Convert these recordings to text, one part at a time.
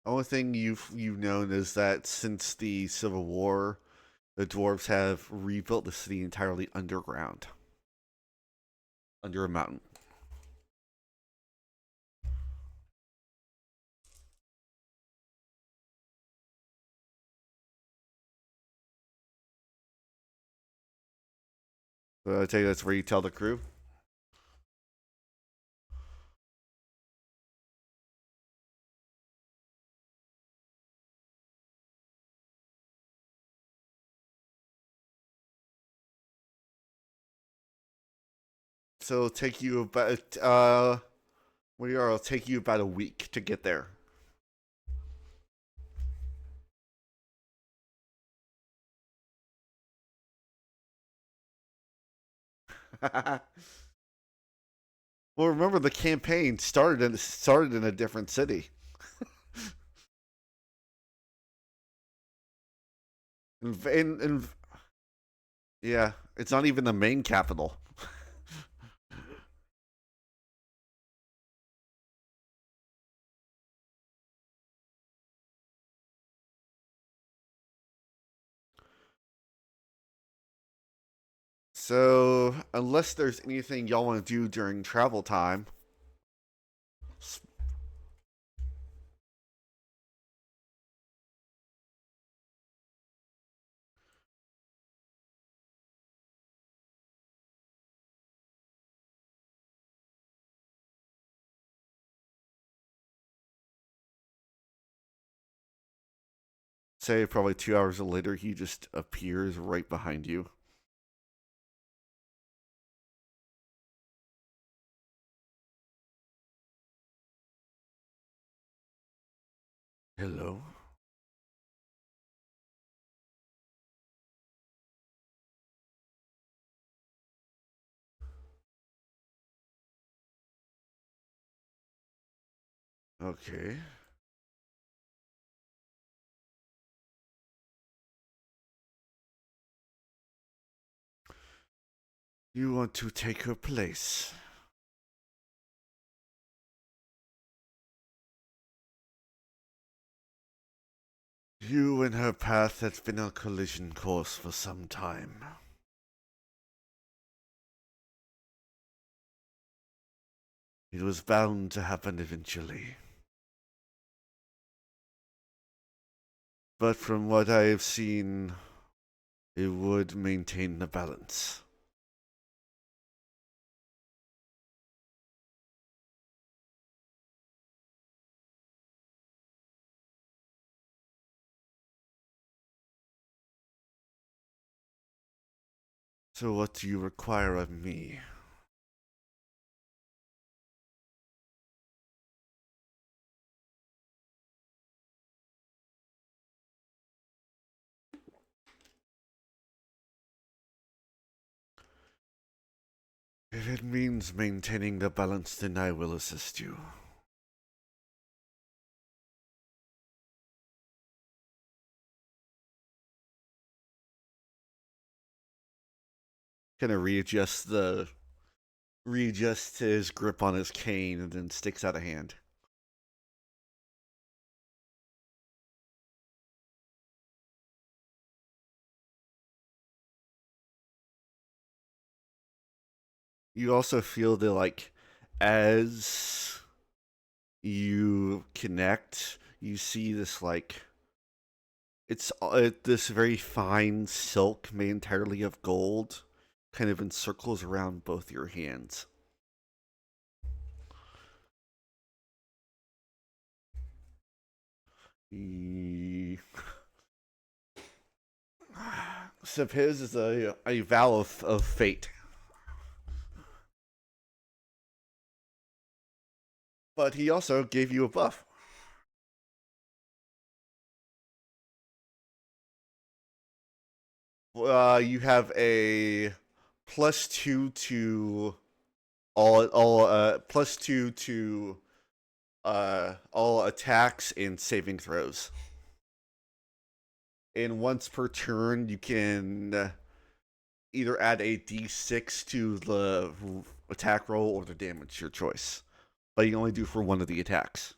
Only thing you've known is that since the Civil War, the dwarves have rebuilt the city entirely underground, under a mountain. So I tell you, that's where you tell the crew. So it'll take you about where you are. It'll take you about a week to get there. Well, remember the campaign started in a different city. In yeah, it's not even the main capital. So unless there's anything y'all want to do during travel time, say probably 2 hours later, he just appears right behind you. Hello. Okay. You want to take her place. You and her path has been on collision course for some time. It was bound to happen eventually. But from what I have seen, it would maintain the balance. So what do you require of me? If it means maintaining the balance, then I will assist you. Kind of readjust his grip on his cane and then sticks out a hand. You also feel that as you connect, you see this it's this very fine silk made entirely of gold, kind of encircles around both your hands. Except his is a vow of fate. But he also gave you a buff. You have a +2 to all +2 to all attacks and saving throws. And once per turn, you can either add a d6 to the attack roll or the damage, your choice. But you can only do for one of the attacks.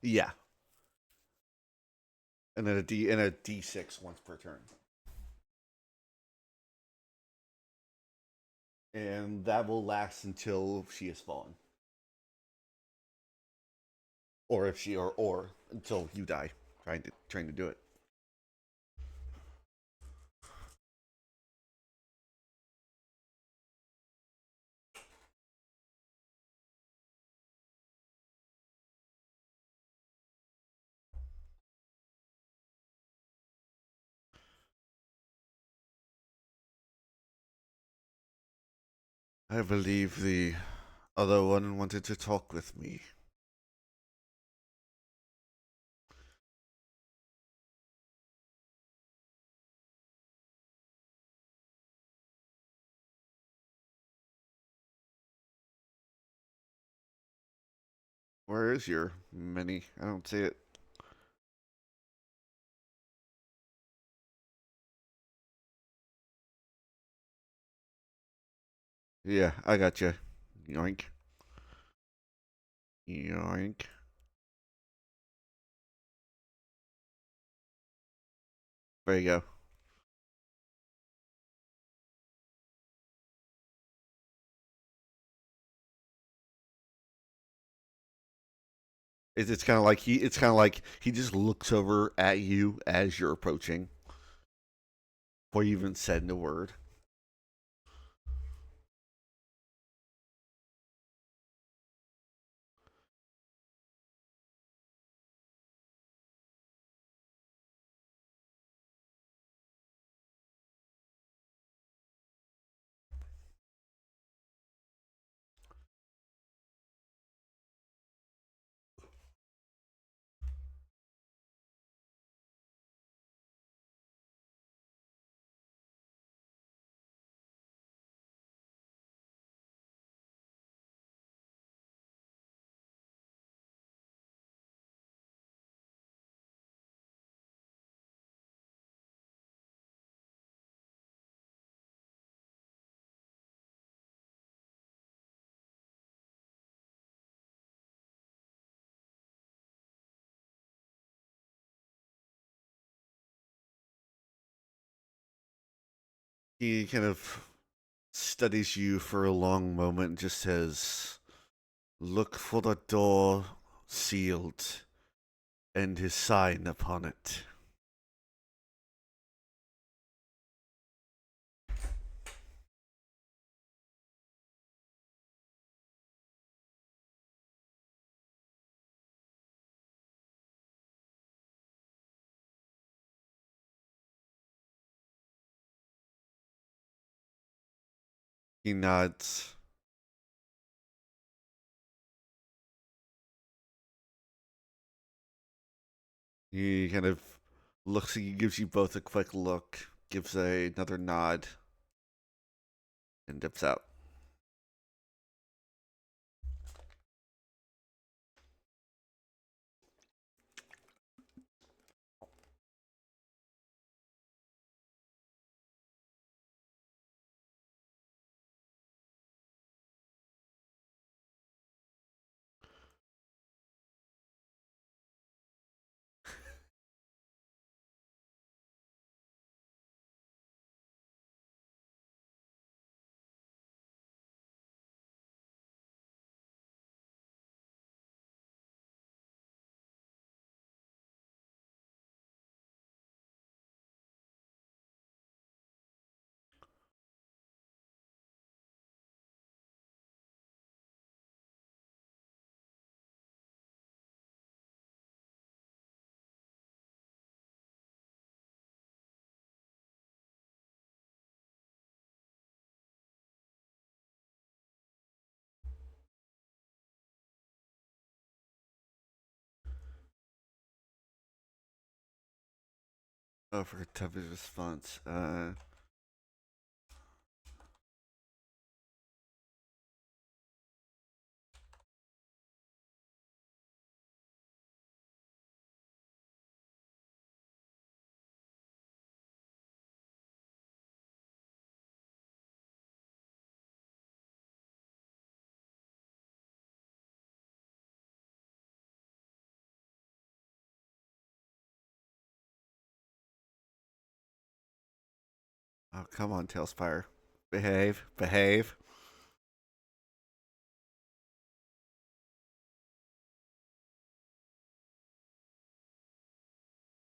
Yeah, and then a D6 once per turn, and that will last until she has fallen, or if she or until you die trying to do it. I believe the other one wanted to talk with me. Where is your mini? I don't see it. Yeah, I got you. Yoink. Yoink. There you go. It's kind of like he just looks over at you as you're approaching before you even said the word. He kind of studies you for a long moment and just says, "Look for the door sealed and his sign upon it." He nods. He kind of looks at you, gives you both a quick look, gives another nod, and dips out. Oh, for a type of response. Oh, come on, Tailspire. Behave. Behave.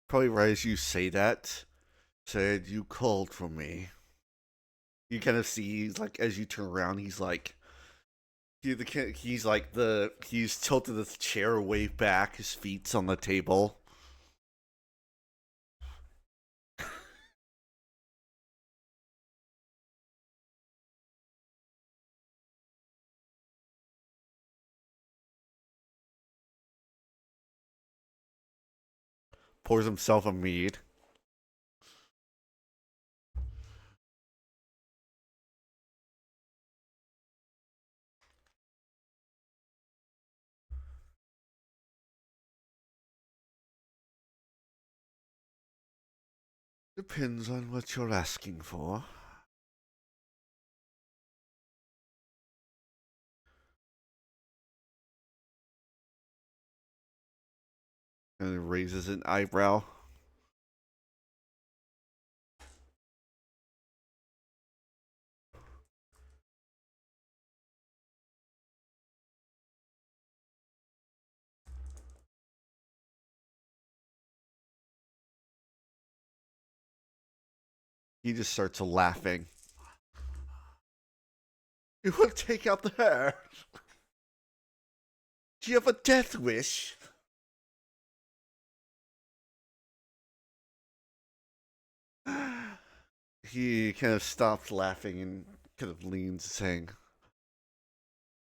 Probably right as you say that, said, you called for me. You kind of see, like, as you turn around, he's like, he's tilted the chair way back, his feet's on the table. Pours himself a mead. Depends on what you're asking for. And raises an eyebrow. He just starts laughing. You want to take out the hair? Do you have a death wish? He kind of stops laughing and kind of leans, saying,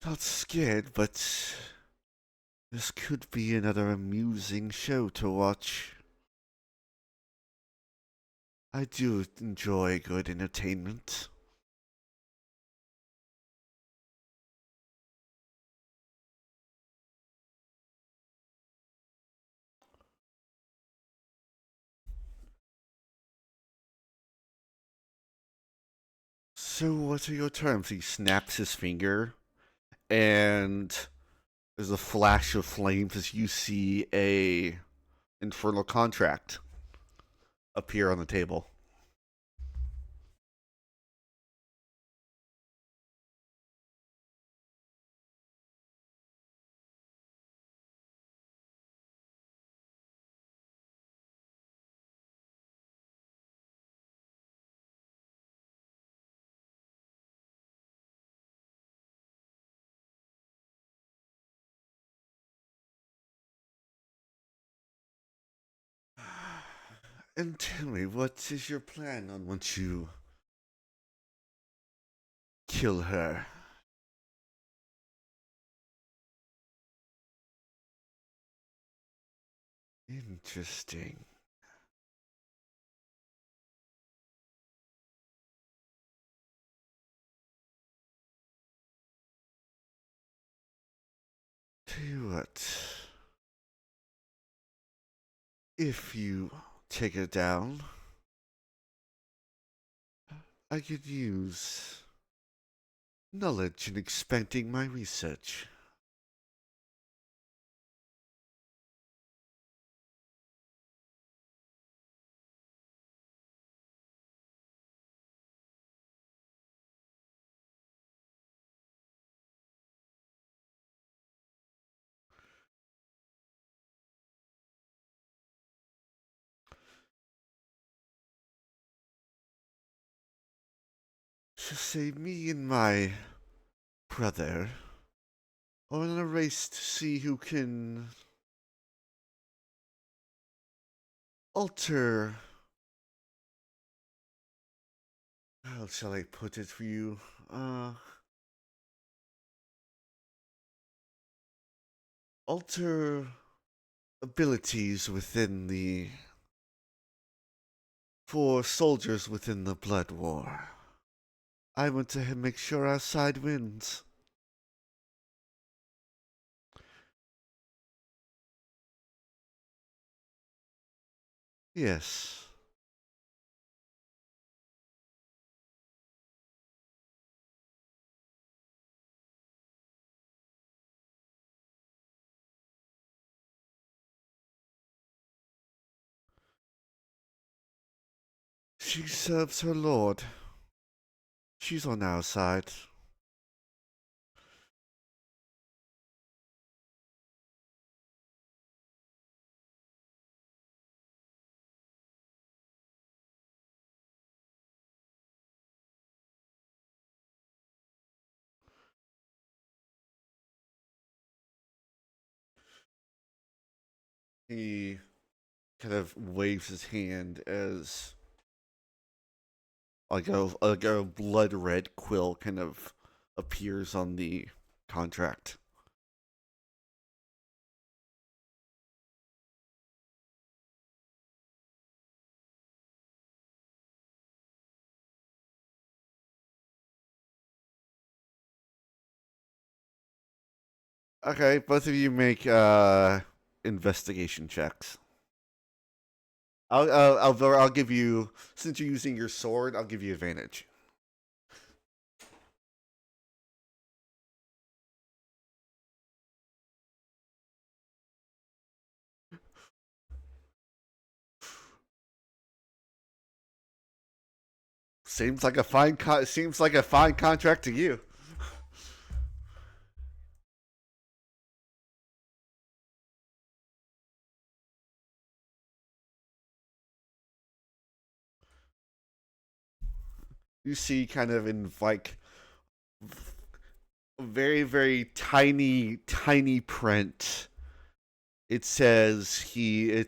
not scared, but this could be another amusing show to watch. I do enjoy good entertainment. So, what are your terms? He snaps his finger, and there's a flash of flames as you see a infernal contract appear on the table. And tell me, what is your plan on once you kill her? Interesting. Tell you what, if you take her down, I could use knowledge in expanding my research. So say me and my brother are in a race to see who can alter. How shall I put it for you? Alter abilities within the. For soldiers within the Blood War. I want to make sure our side wins. Yes. She serves her lord. She's on the outside. He kind of waves his hand as like a blood red quill kind of appears on the contract. Okay, both of you make investigation checks. I'll give you, since you're using your sword, I'll give you advantage. Seems like a fine contract to you. You see, kind of in like very very tiny print. It says he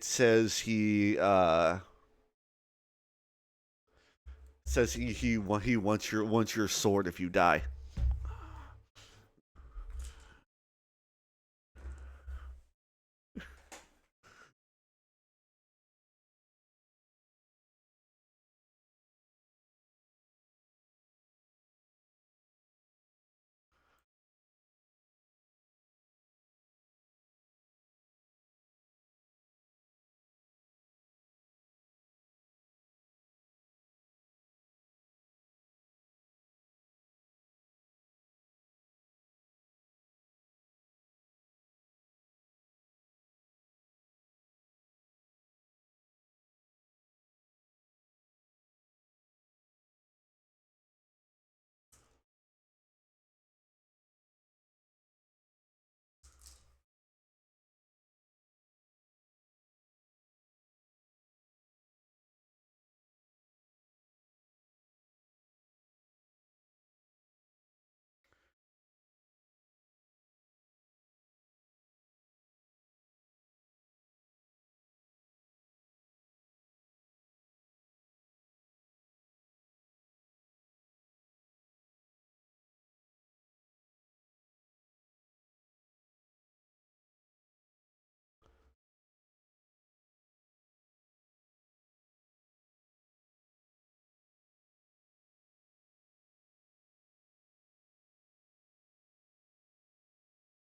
wants your sword if you die.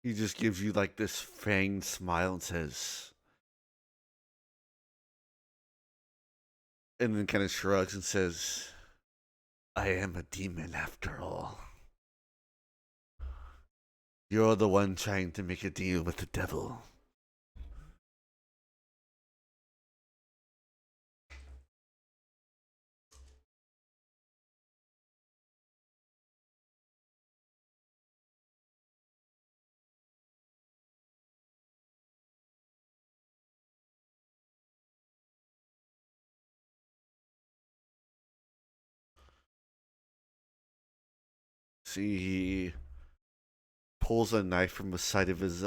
He just gives you like this fanged smile and says, and then kind of shrugs and says, "I am a demon after all. You're the one trying to make a deal with the devil." See, he pulls a knife from the side of his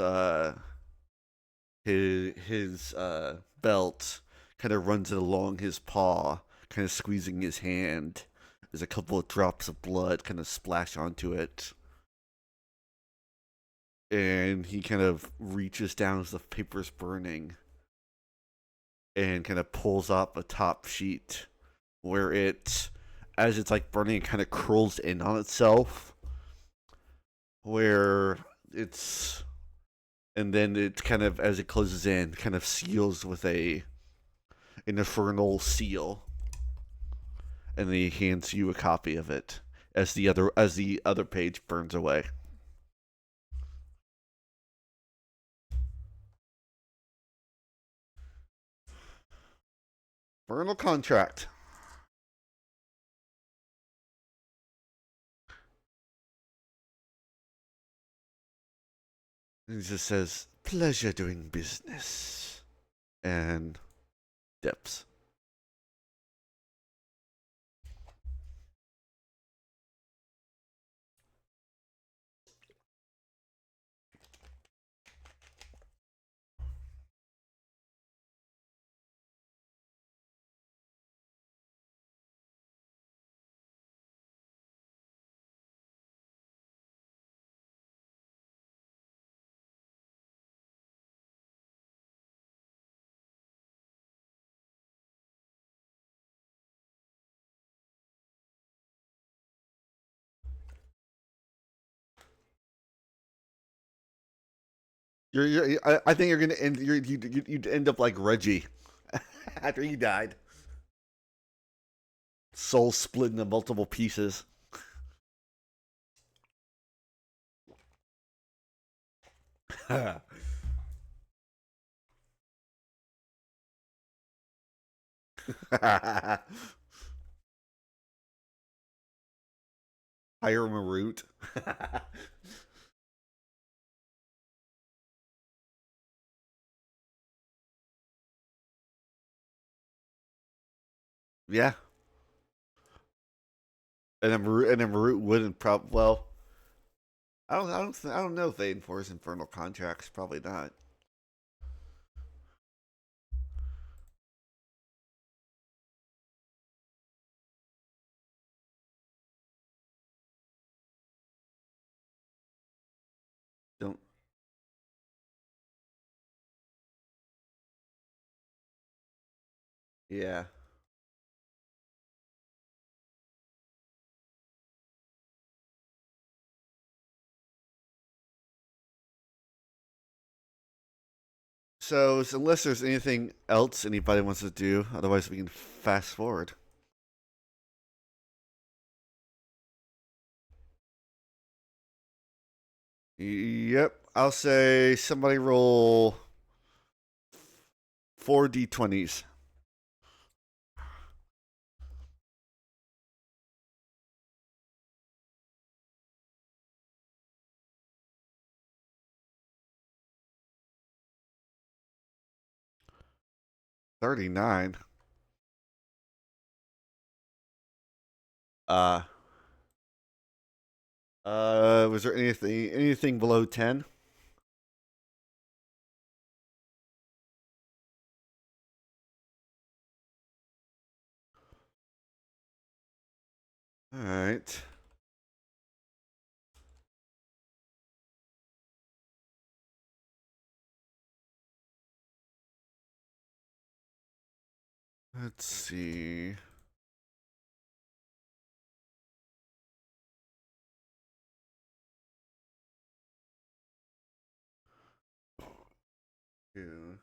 belt, kind of runs it along his paw, kind of squeezing his hand. There's a couple of drops of blood kind of splash onto it. And he kind of reaches down as the paper's burning and kind of pulls up a top sheet where as it's like burning, it kind of curls in on itself. Where it's, and then it kind of, as it closes in, kind of seals with an infernal seal. And then he hands you a copy of it as the other page burns away. Vernal contract. And he just says, "Pleasure doing business," and dips. I think you're gonna end. You'd end up like Reggie after he died, soul split into multiple pieces. Hire Marut. Yeah, and then Marut wouldn't prob. Well, I don't know if they enforce infernal contracts. Probably not. Don't. Yeah. So unless there's anything else anybody wants to do, otherwise we can fast forward. Yep, I'll say somebody roll 4d20s. 39. Uh, was there anything below 10? All right. Let's see. Yeah.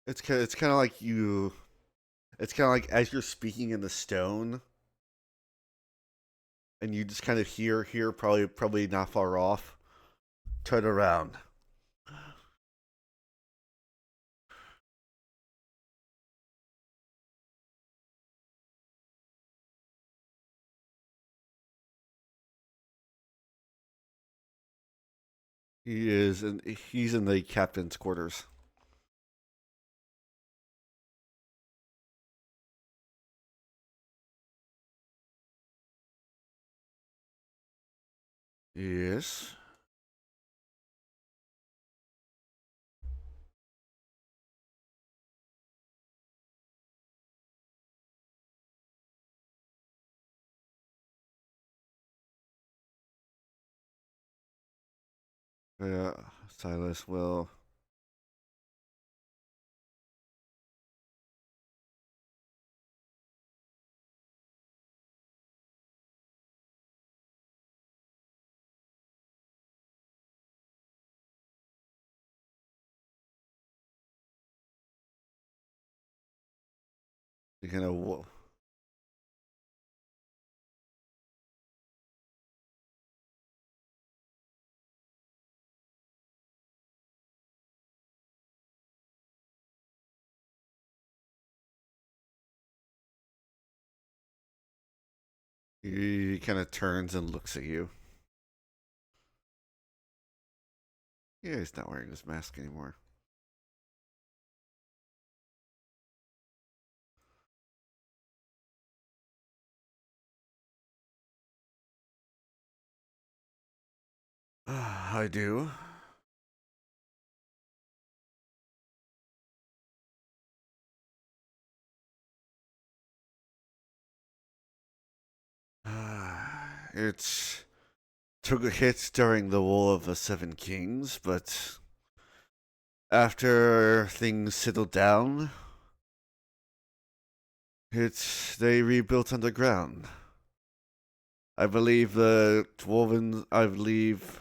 It's kind of like you. It's kind of like as you're speaking in the stone, and you just kind of hear probably not far off. Turn around. He's in the captain's quarters. Yes. Yeah. Silas will. You kind of He kind of turns and looks at you. Yeah, he's not wearing his mask anymore. I do. It took a hit during the War of the Seven Kings, but after things settled down, they rebuilt underground. I believe the dwarven. I believe.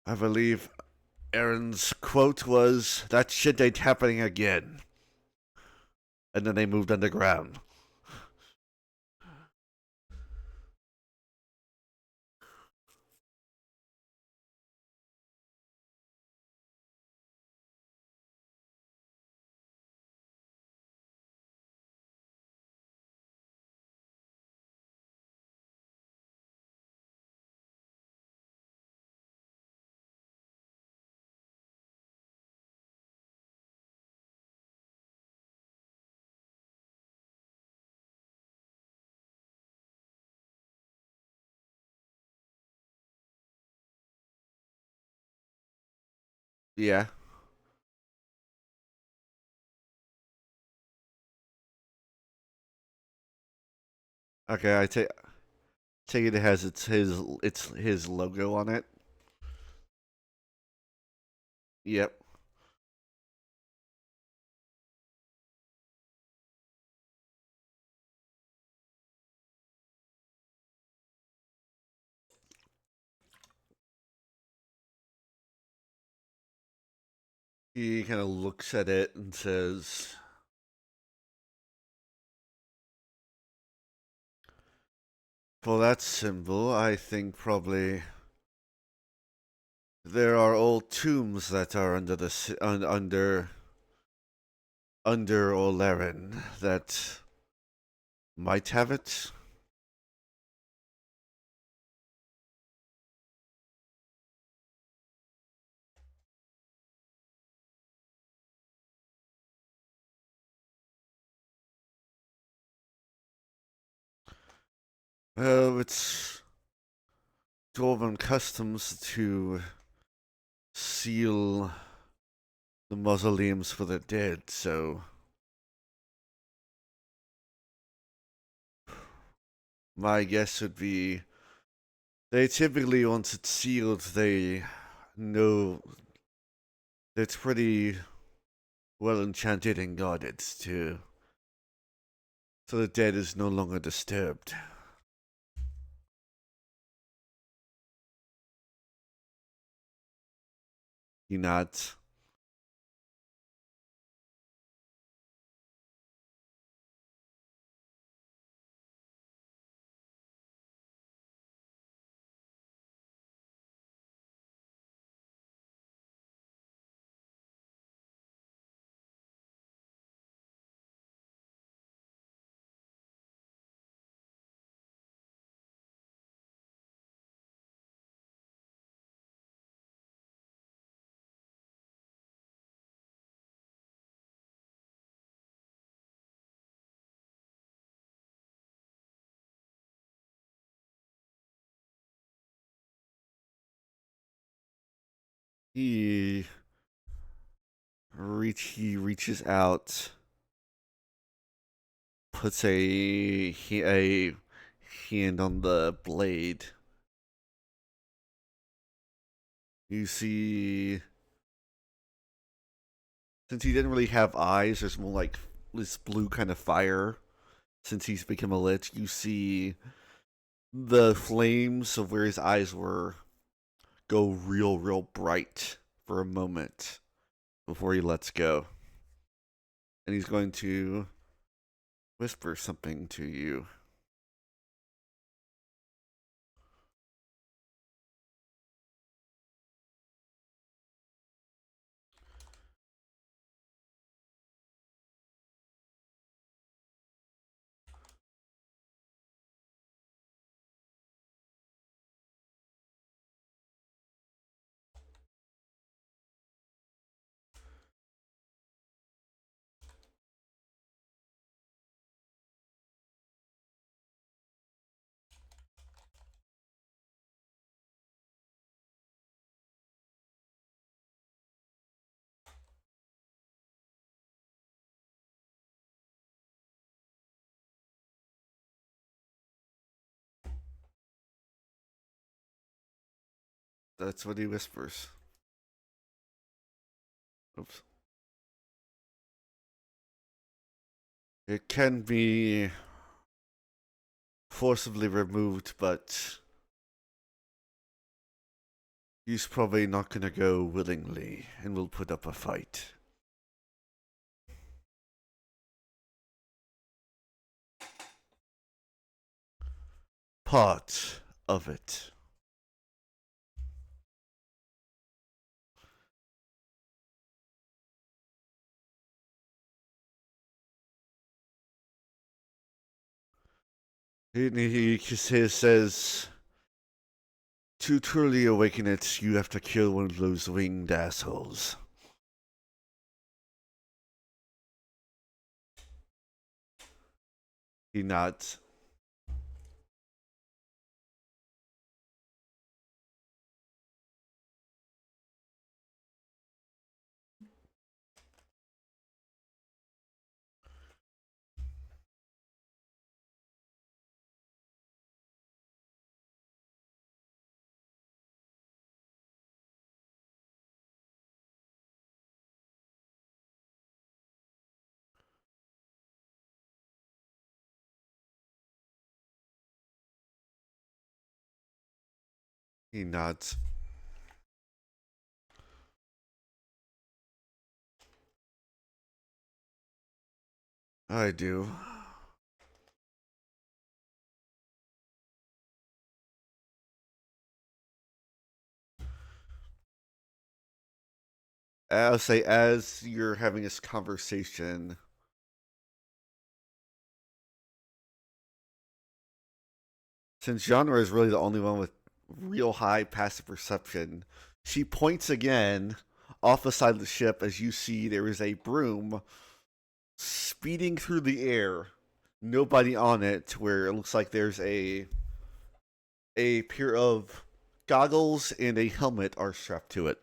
I believe Aaron's quote was, "That shit ain't happening again." And then they moved underground. Yeah. Okay, take it has its his logo on it. Yep. He kind of looks at it and says, "For that symbol, I think probably there are old tombs that are under under Olerin that might have it." It's dwarven customs to seal the mausoleums for the dead, so my guess would be they typically, once it's sealed, they know it's pretty well enchanted and guarded to so the dead is no longer disturbed. He nods. He he reaches out, puts a hand on the blade. You see, since he didn't really have eyes, there's more like this blue kind of fire. Since he's become a lich, you see the flames of where his eyes were go real bright for a moment before he lets go. And he's going to whisper something to you. That's what he whispers. Oops. It can be forcibly removed, but he's probably not gonna go willingly and will put up a fight. Part of it. He says, to truly awaken it, you have to kill one of those winged assholes. He nods. He nods. I do. I'll say, as you're having this conversation, since genre is really the only one with real high passive perception, she points again off the side of the ship as you see there is a broom speeding through the air. Nobody on it, where it looks like there's a pair of goggles and a helmet are strapped to it.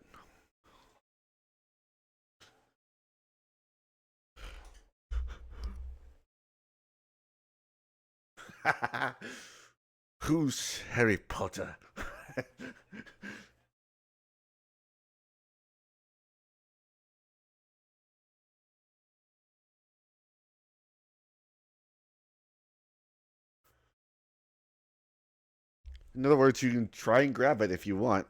Who's Harry Potter? In other words, you can try and grab it if you want.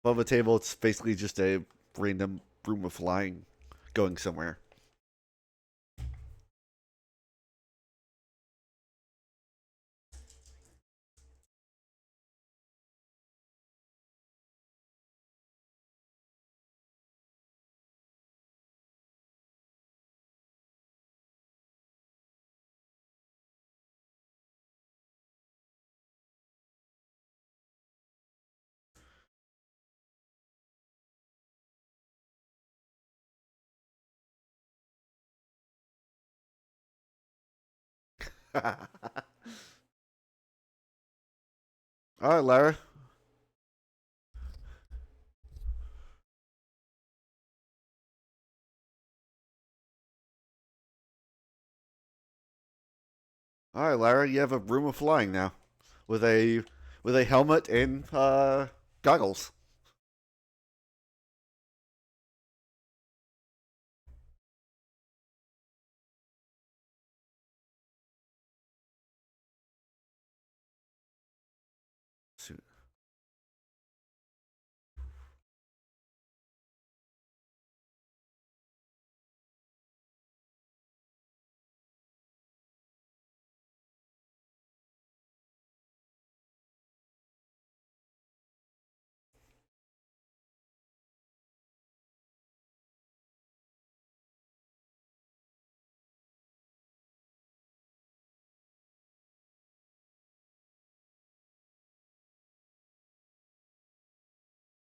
Above the table, it's basically just a random broom of flying going somewhere. All right, Lara. All right, Lara. You have a broom of flying now, with a helmet and goggles.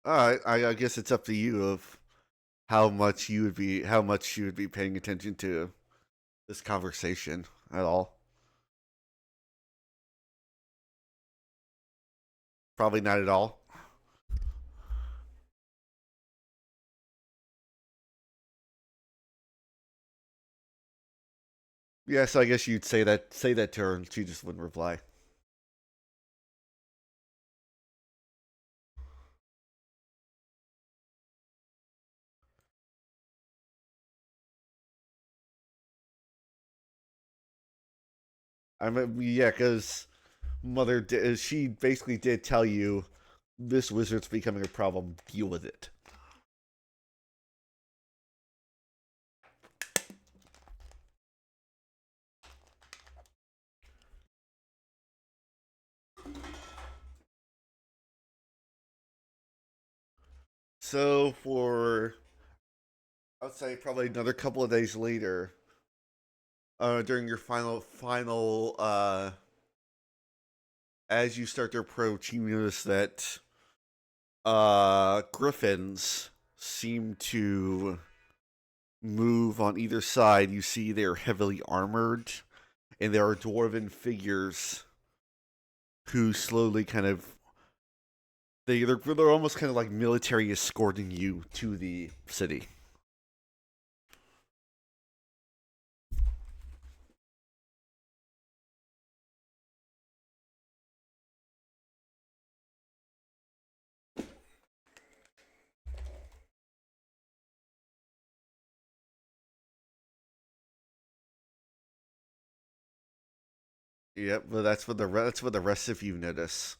All right, I guess it's up to you of how much you would be paying attention to this conversation at all. Probably not at all. Yeah, so I guess you'd say that to her, and she just wouldn't reply. I mean, yeah, because she basically did tell you this wizard's becoming a problem. Deal with it. So for I'd say probably another couple of days later, during your final as you start to approach, you notice that griffins seem to move on either side. You see they're heavily armored, and there are dwarven figures who slowly kind of they're almost kind of like military escorting you to the city. Yep, but that's what the rest of you notice.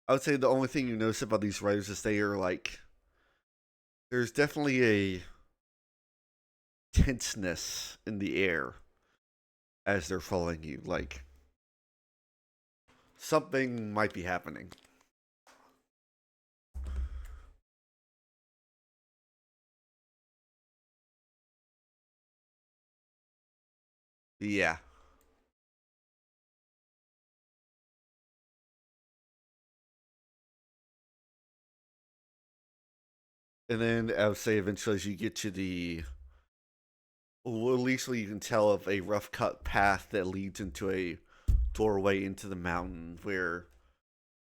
I would say the only thing you notice about these riders is they are like there's definitely a tenseness in the air as they're following you. Like something might be happening. Yeah. And then I would say eventually as you get to well, at least you can tell of a rough cut path that leads into a doorway into the mountain where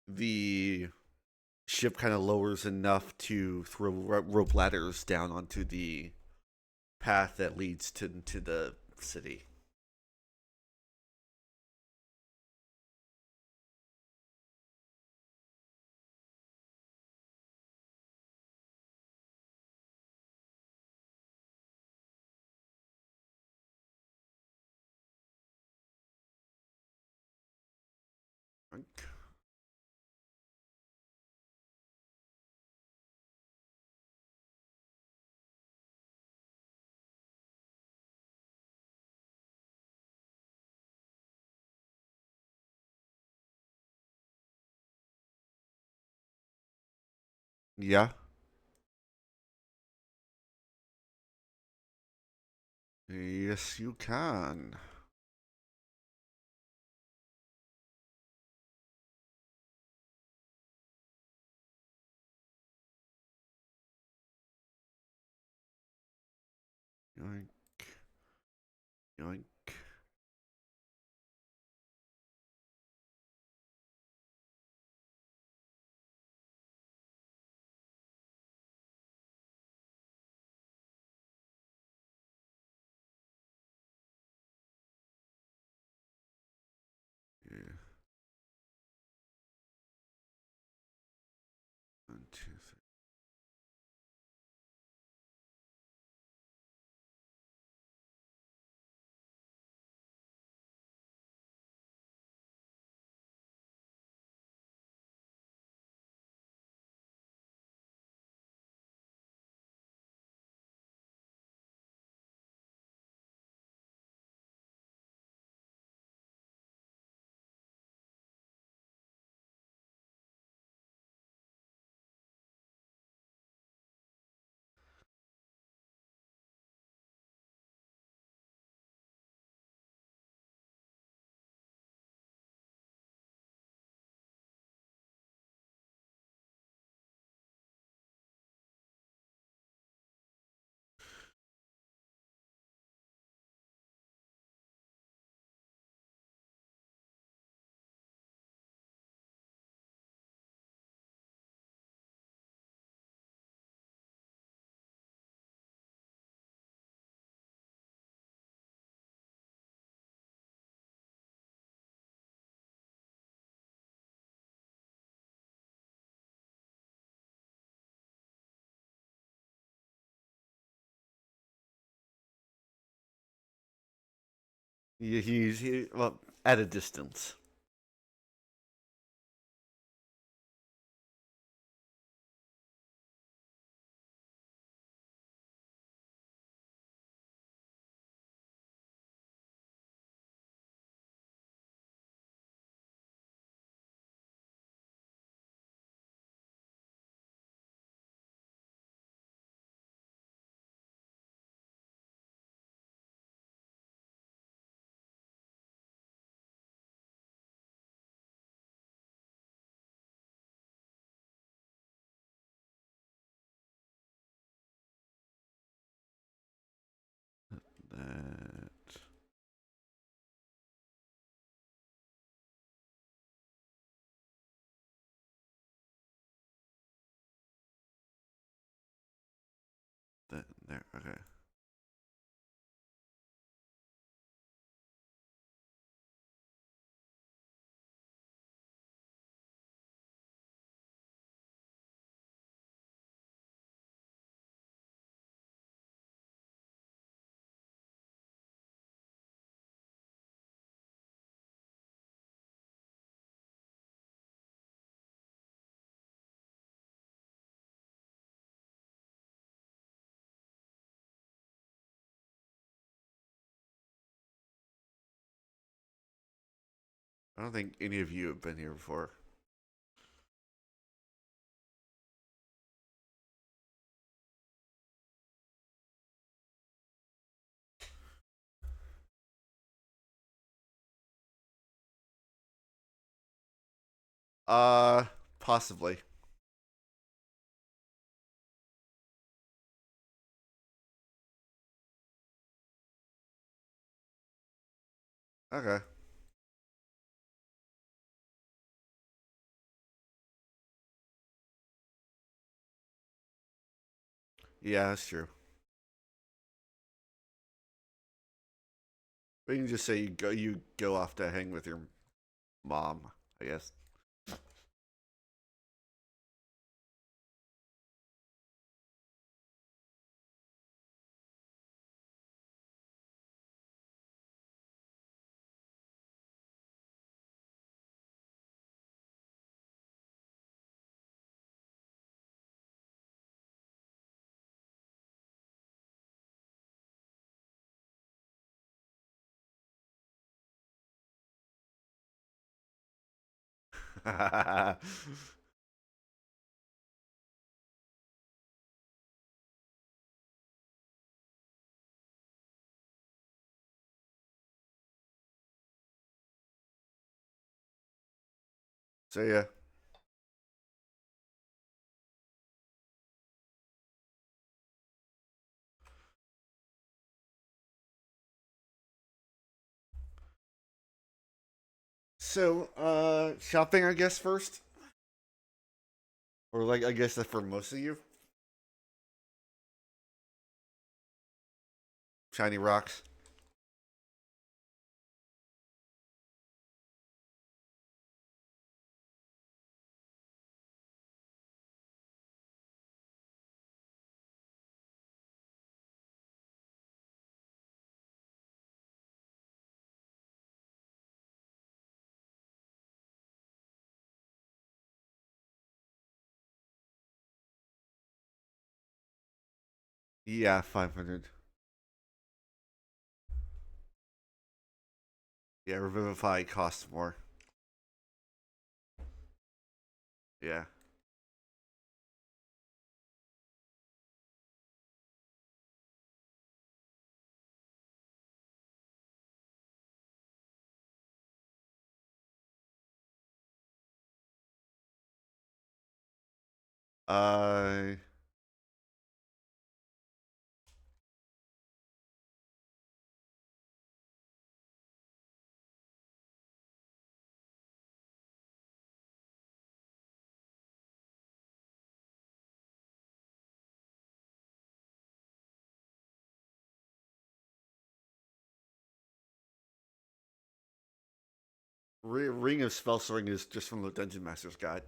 the ship kind of lowers enough to throw rope ladders down onto the path that leads to the city. Yeah. Yes, you can. Yoink, yoink. Yeah. 1, 2, 3. Well, at a distance. That that there. Okay. I don't think any of you have been here before. Uh, Possibly. Okay. Yeah, that's true. We can just say you go off to hang with your mom, I guess. So yeah. So shopping, I guess first, or like I guess that for most of you, shiny rocks. Yeah, 500. Yeah, Revivify costs more. Yeah. Uh, Ring of Spellswing is just from the Dungeon Master's Guide.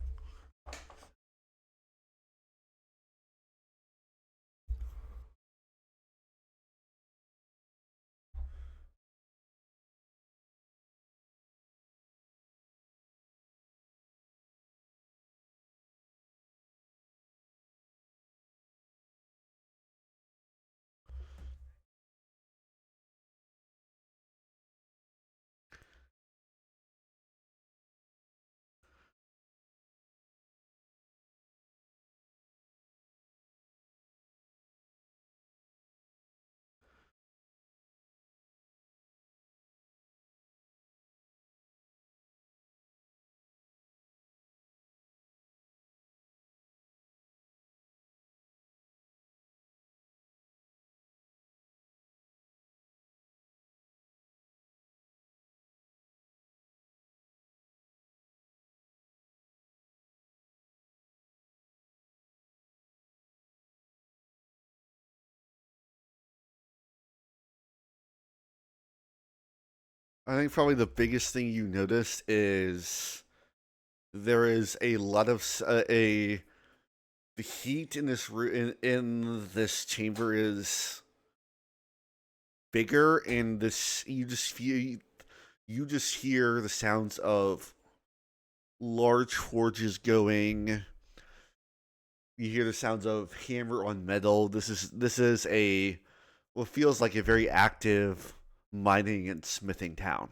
I think probably the biggest thing you notice is there is a lot of a the heat in this in this chamber is bigger, and this you just hear the sounds of large forges going. You hear the sounds of hammer on metal. This is a what feels like a very active mining and smithing town.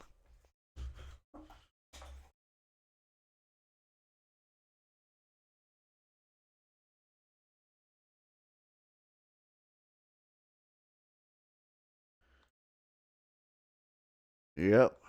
Yep.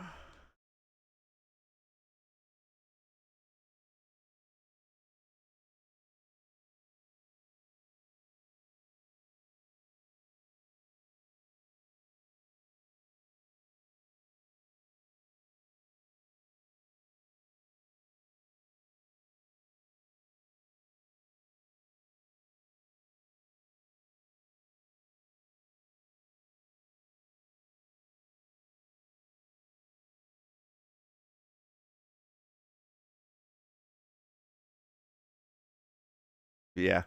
Yeah.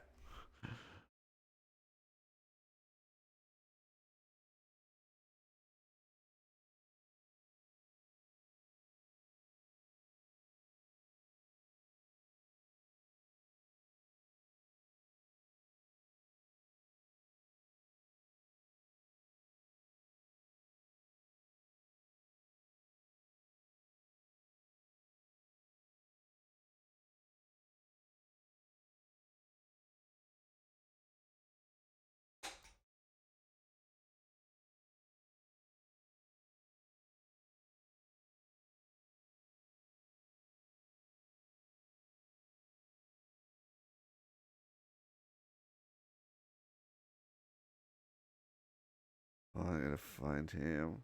Oh, I gotta find him.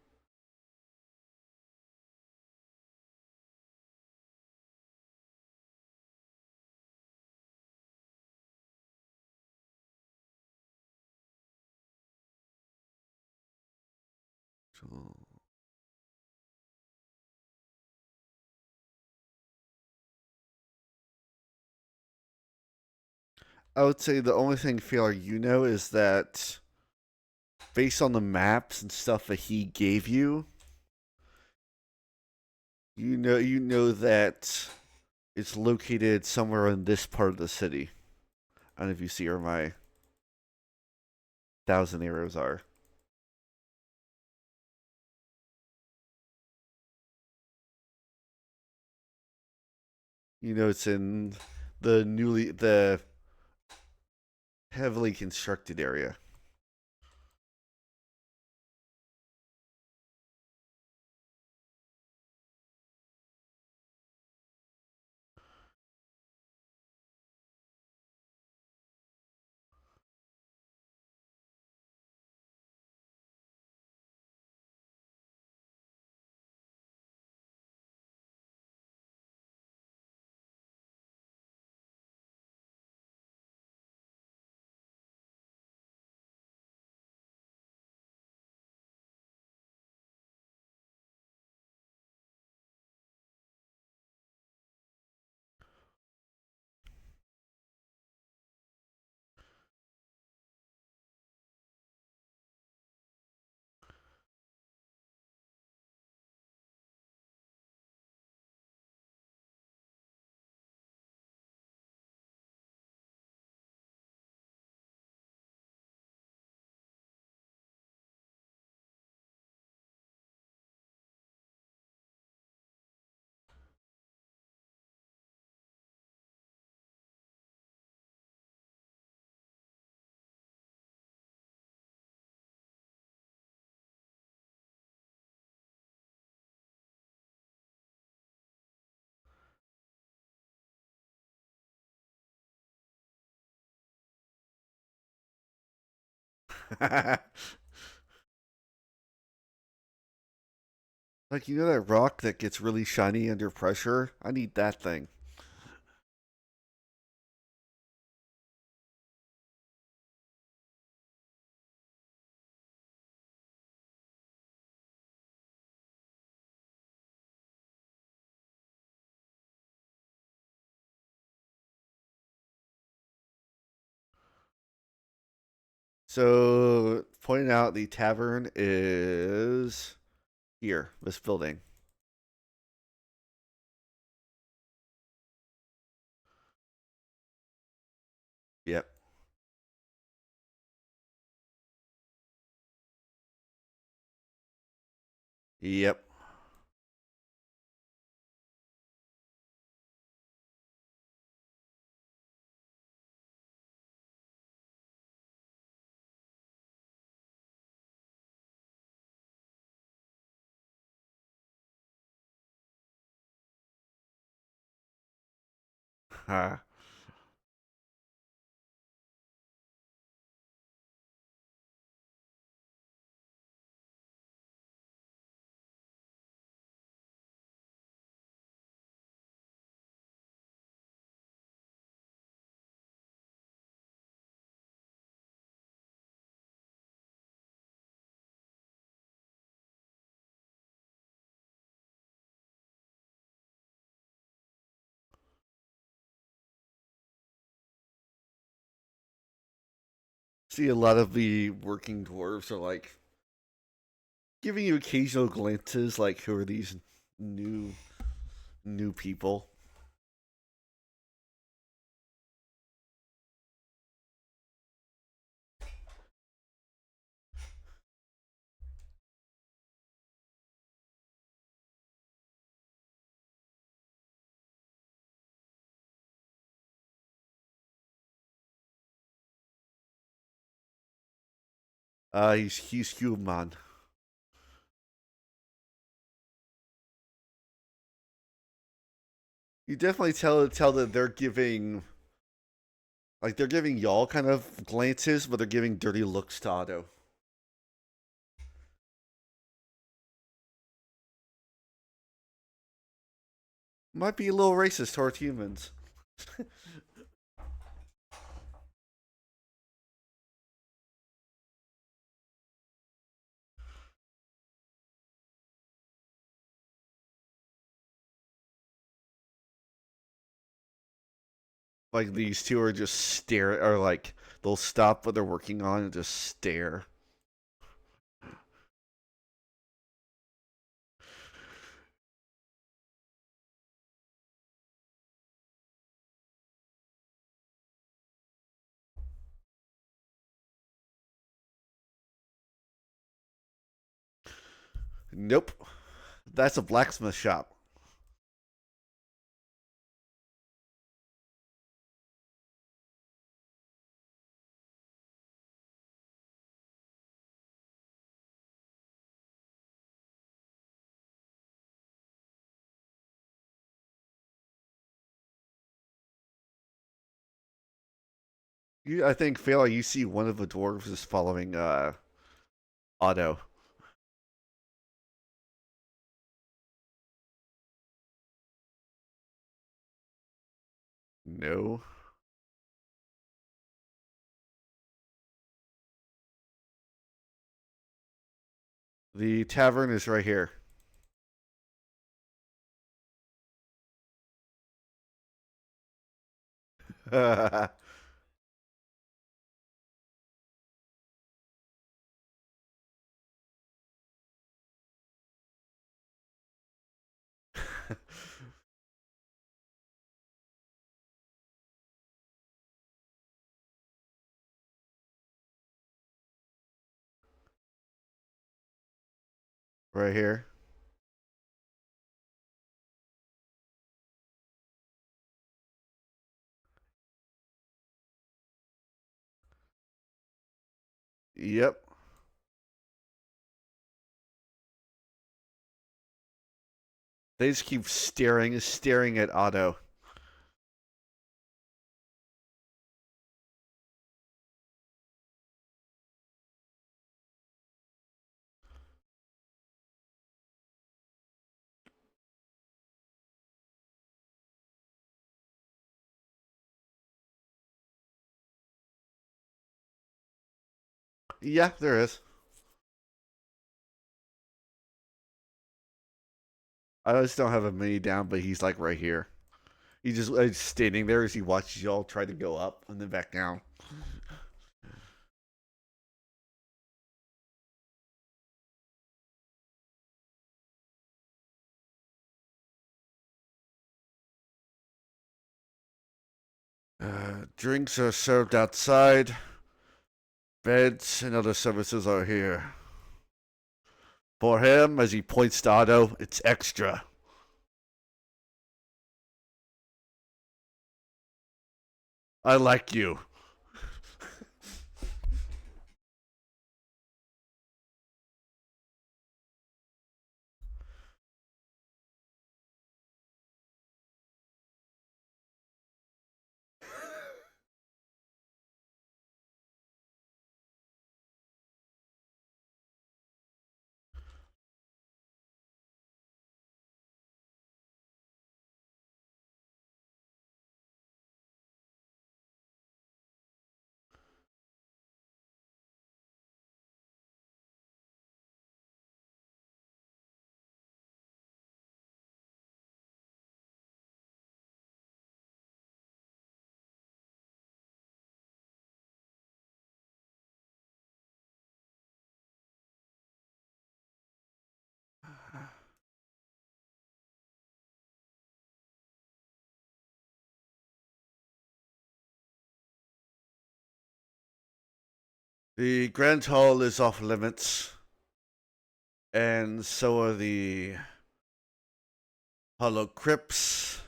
So, I would say the only thing failure you know is that based on the maps and stuff that he gave you, you know that it's located somewhere in this part of the city. I don't know if you see where my thousand arrows are. You know it's in the heavily constructed area. Like, you know that rock that gets really shiny under pressure? I need that thing. So, pointing out the tavern is here, this building. Yep. Yep. Huh. See, a lot of the working dwarves are like giving you occasional glances, like who are these new new people? He's human. You definitely tell that they're giving they're giving y'all kind of glances, but they're giving dirty looks to Otto. Might be a little racist towards humans. Like these two are just stare, or like they'll stop what they're working on and just stare. Nope, that's a blacksmith shop. I think Fela, you see one of the dwarves is following Otto. No, the tavern is right here. Right here. Yep. They just keep staring at Otto. Yeah, there is. I just don't have a mini down, but he's like right here. He just standing there as he watches y'all try to go up and then back down. Drinks are served outside. Beds and other services are here. For him, as he points to Otto, it's extra. I like you. The Grand Hall is off limits, and so are the Hollow Crypts.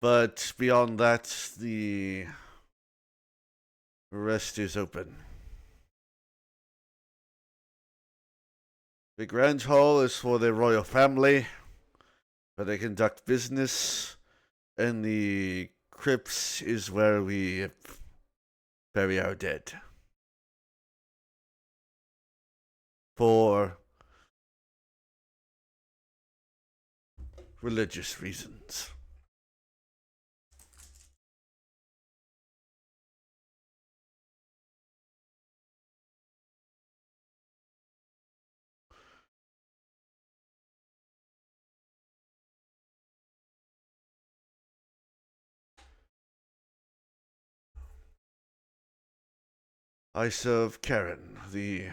But beyond that, the rest is open. The Grand Hall is for the royal family, where they conduct business, and the crypts is where we bury our dead. For religious reasons. I serve Karen, the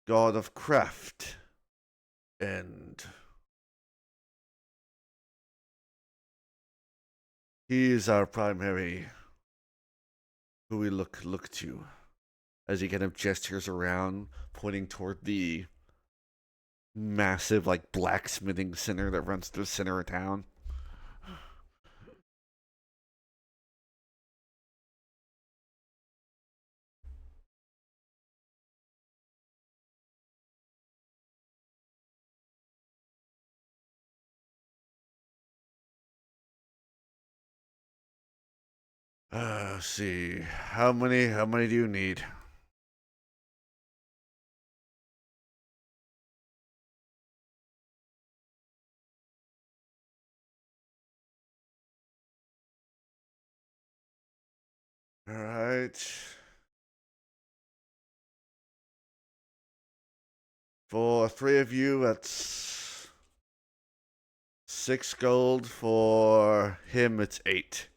god of craft, and he is our primary who we look to, as he kind of gestures around, pointing toward the massive like blacksmithing center that runs through the center of town. See, how many do you need? All right. For three of you, that's 6 gold. For him, it's 8.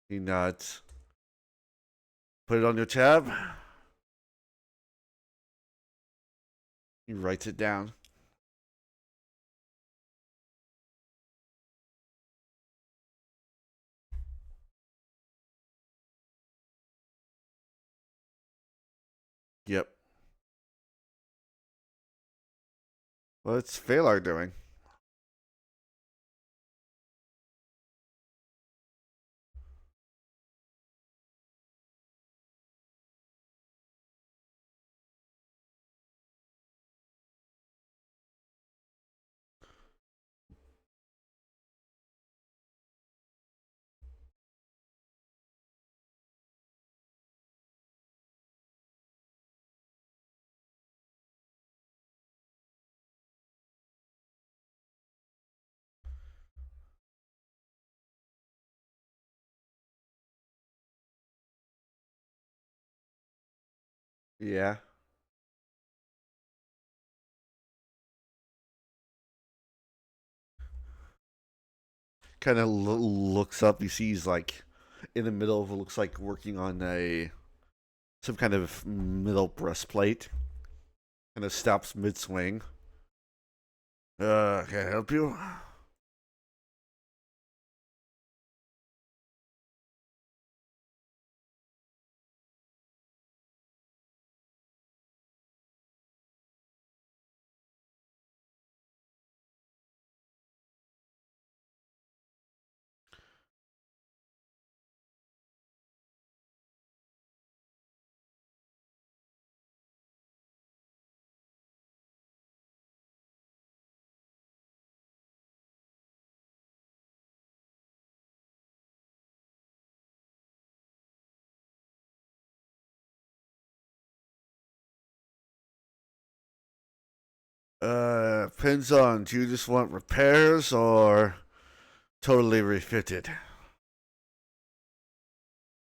He nods. Put it on your tab. He writes it down. Yep. What's Phalar doing? Yeah. Kind of looks up. He sees like in the middle of it, looks like working on some kind of middle breastplate. Kind of stops mid swing. Can I help you? Depends on, do you just want repairs or totally refitted?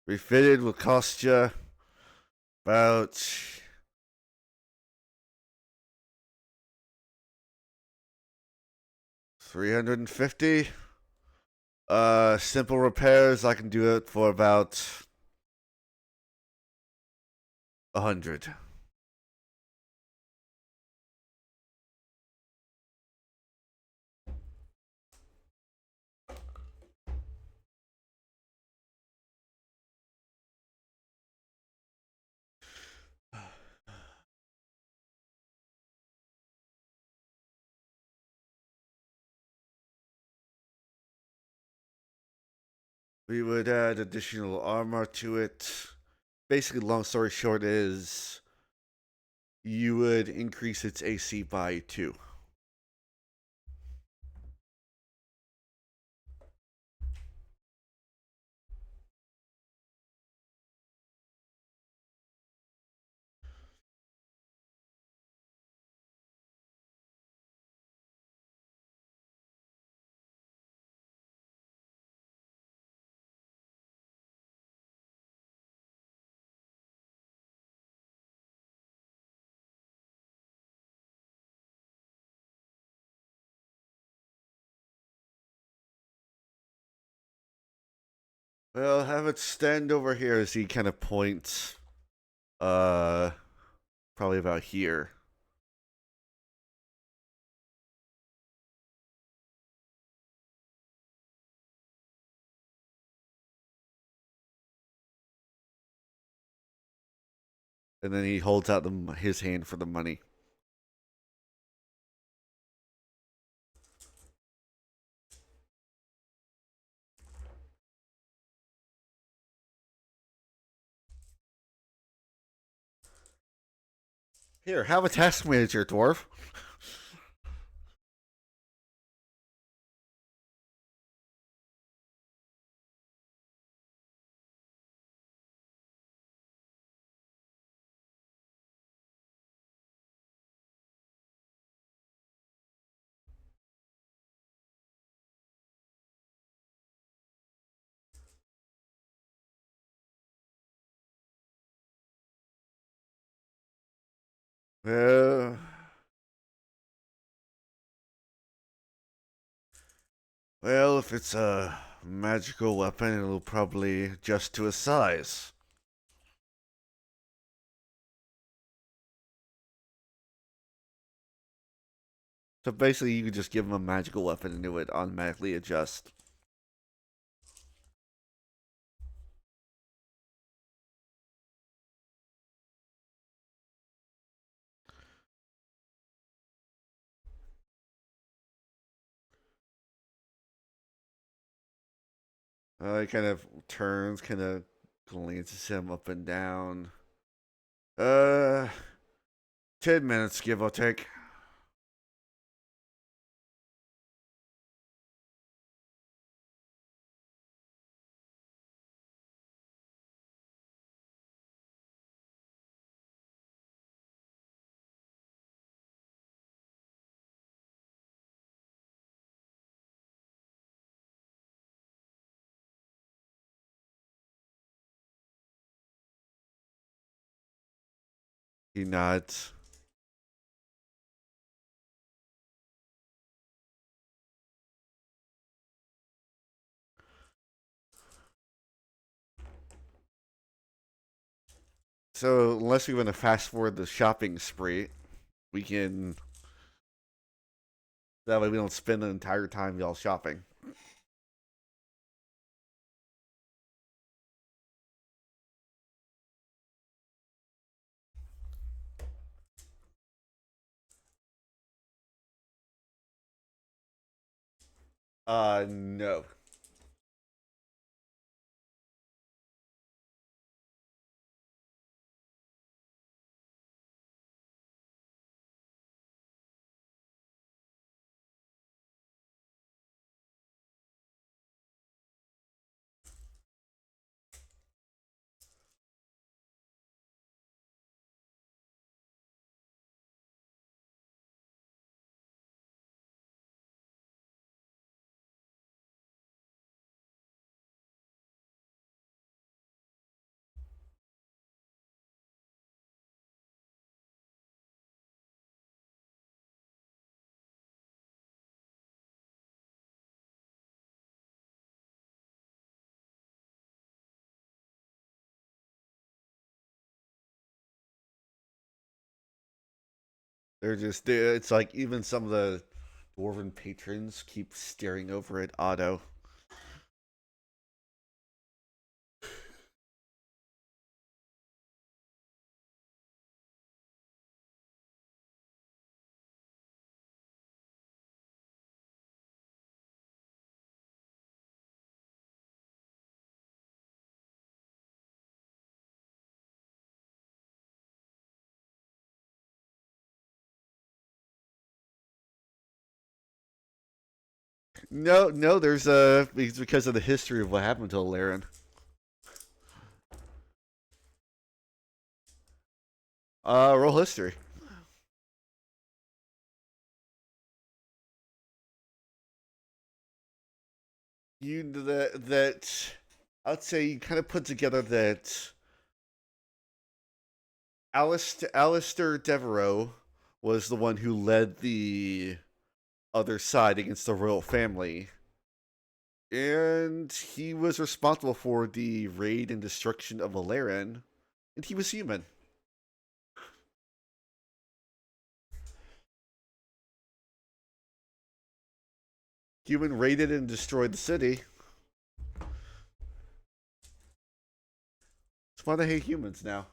Refitted will cost you about 350. Simple repairs, I can do it for about 100. We would add additional armor to it. Basically, long story short is you would increase its AC by 2. Well, have it stand over here as he kind of points, uh, probably about here. And then he holds out his hand for the money. Here, have a task manager, dwarf. Uh, well, if it's a magical weapon, it'll probably adjust to his size. So basically, you can just give him a magical weapon and it would automatically adjust. He kind of turns, kind of glances him up and down. Uh, 10 minutes, give or take. He nods. So, unless we want to fast forward the shopping spree, we can That way we don't spend the entire time y'all shopping. No. It's like even some of the dwarven patrons keep staring over at Otto. No, no, there's it's because of the history of what happened to Laren. Roll history. That I'd say you kind of put together that Alistair Devereaux was the one who led the other side against the royal family, and he was responsible for the raid and destruction of Valeran, and he was human. Human raided and destroyed the city. That's why they hate humans now.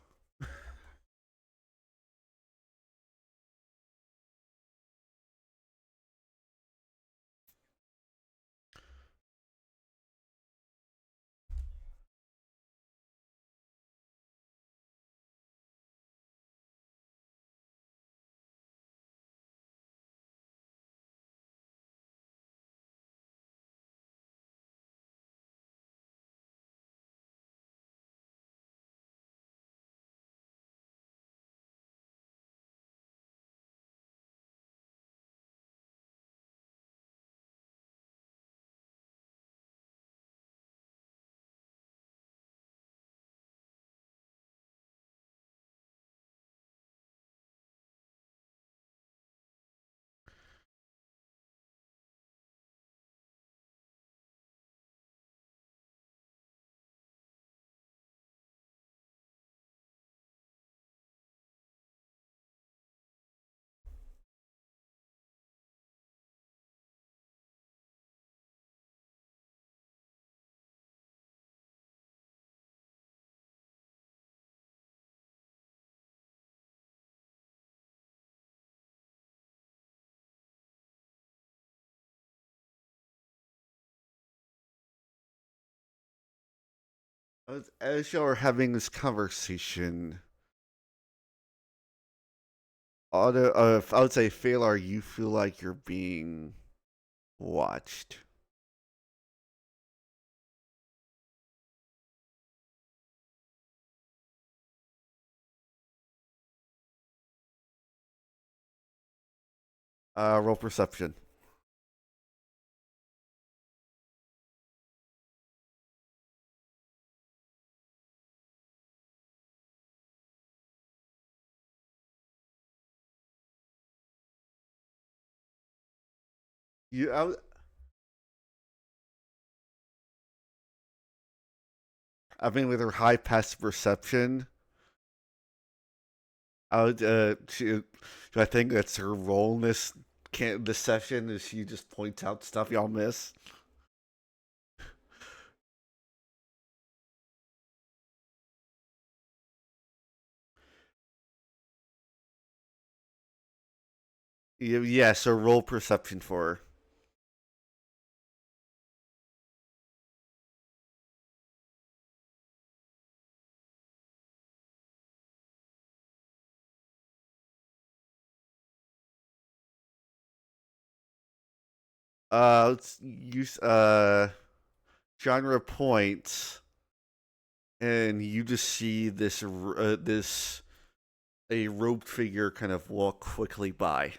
As y'all are having this conversation, I would say, Phalar, you feel like you're being watched. Roll perception. You, I mean, with her high passive perception, I would, I think that's her role in this can't. This session is she just points out stuff y'all miss. Yeah, so roll perception for her. Let's use genre points, and you just see this a robed figure kind of walk quickly by.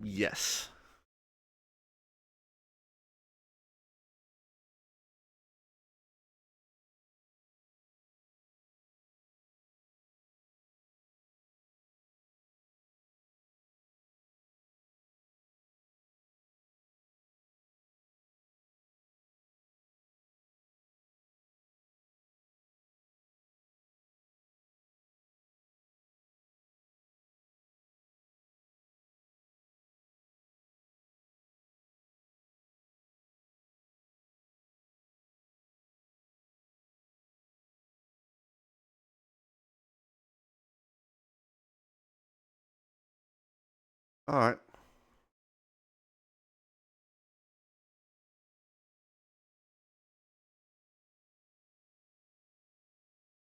Yes. All right.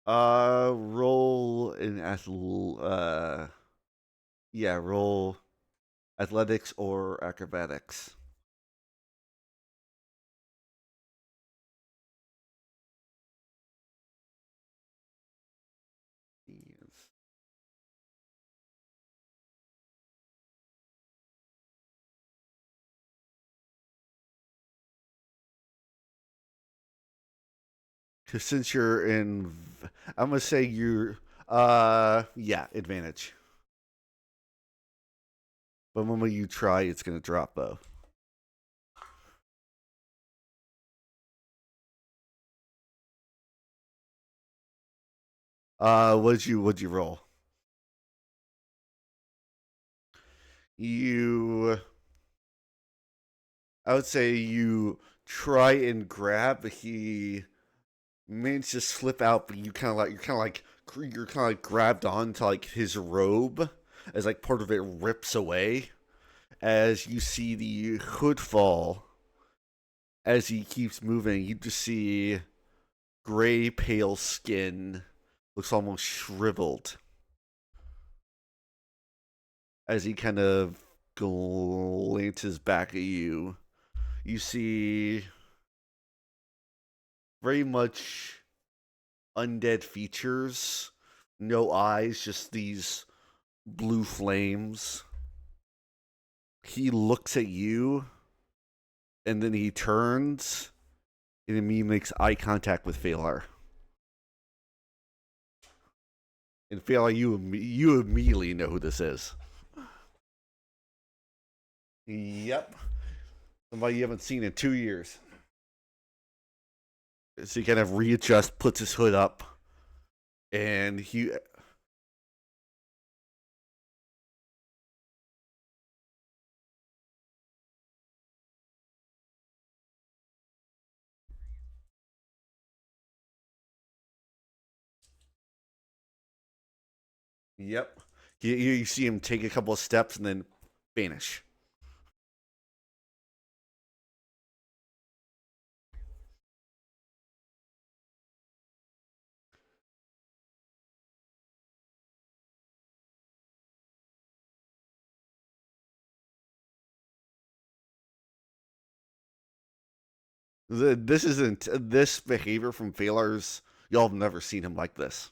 Roll in yeah, roll athletics or acrobatics. Yes. Because since you're in, I'm gonna say you're, yeah, advantage. But when you try, it's gonna drop though. What'd you roll? You, I would say you try and grab. He manages to slip out, but you're kind of like grabbed onto like his robe as like part of it rips away as you see the hood fall. As he keeps moving, you just see gray, pale skin, looks almost shriveled as he kind of glances back at you. You see very much undead features, no eyes, just these blue flames. He looks at you and then he turns and immediately makes eye contact with Phalar. And Phalar, you immediately know who this is. Yep. Somebody you haven't seen in 2 years. So he kind of readjusts, puts his hood up, and he. Yep. You see him take a couple of steps and then vanish. This isn't this behavior from Phalar's. Y'all have never seen him like this.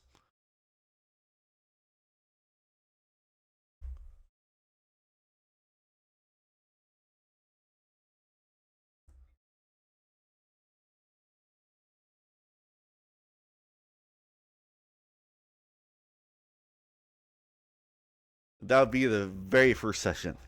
That would be the very first session.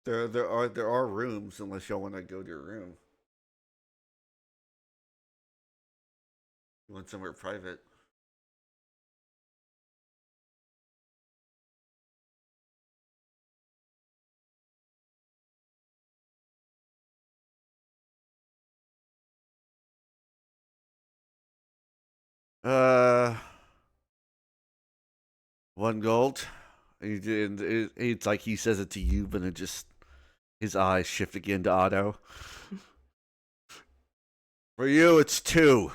There are rooms unless y'all want to go to your room. You want somewhere private. Uh, 1 gold. It's like he says it to you, but it just his eyes shift again to Otto. For you, it's 2.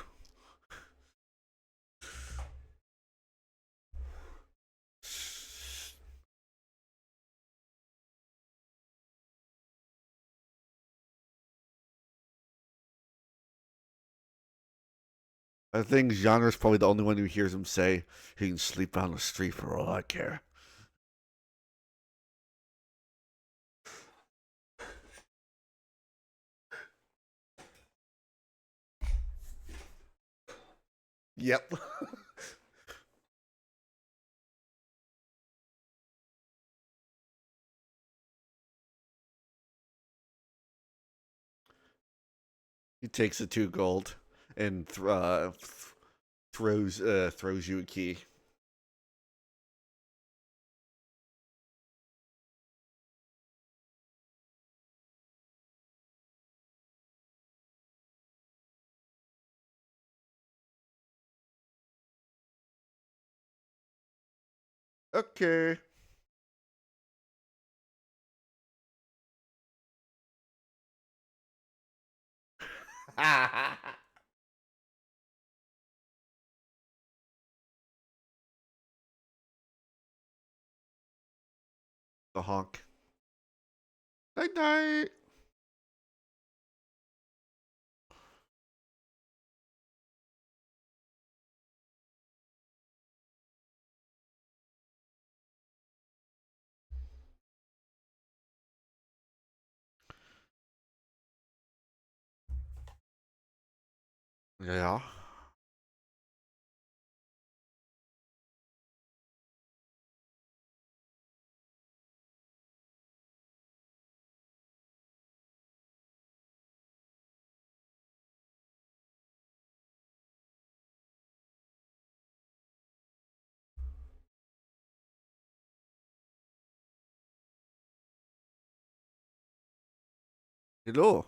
I think Genre's probably the only one who hears him say he can sleep on the street for all I care. Yep. He takes the 2 gold and throws you a key. Okay. The honk. Night night. Yeah. Hello.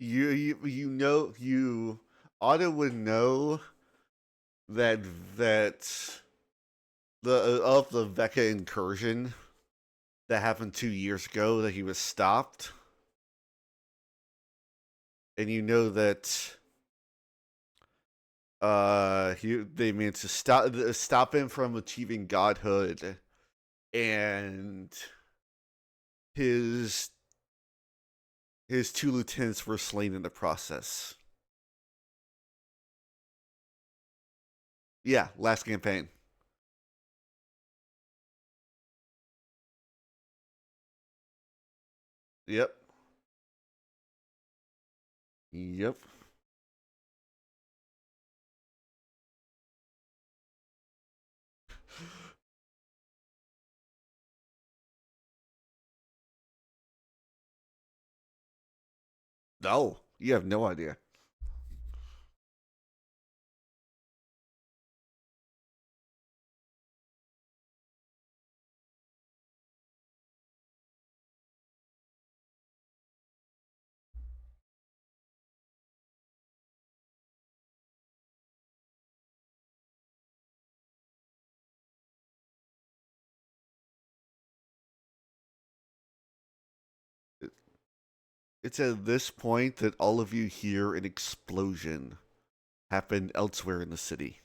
you know you Otto would know that that the of the Vecca incursion that happened 2 years ago that he was stopped, and you know that they managed to stop him from achieving godhood, and his his two lieutenants were slain in the process. Yeah, last campaign. Yep. Yep. No, you have no idea. It's at this point that all of you hear an explosion happen elsewhere in the city.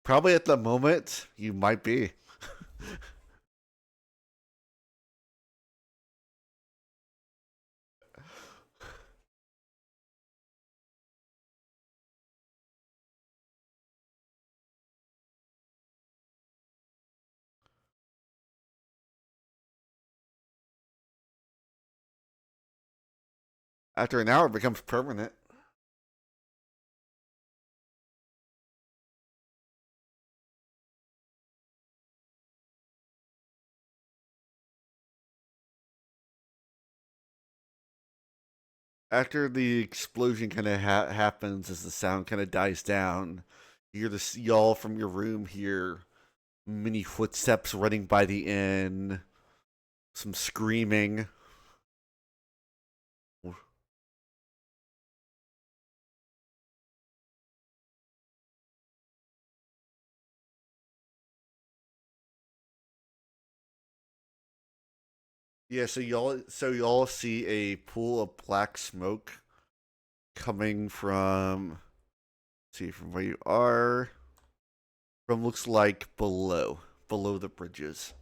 Probably at the moment, you might be. After an hour, it becomes permanent. After the explosion kind of happens, as the sound kind of dies down, you hear this y'all from your room hear many footsteps running by the inn, some screaming. Yeah, so y'all see a pool of black smoke coming from, see, from where you are, from looks like below the bridges.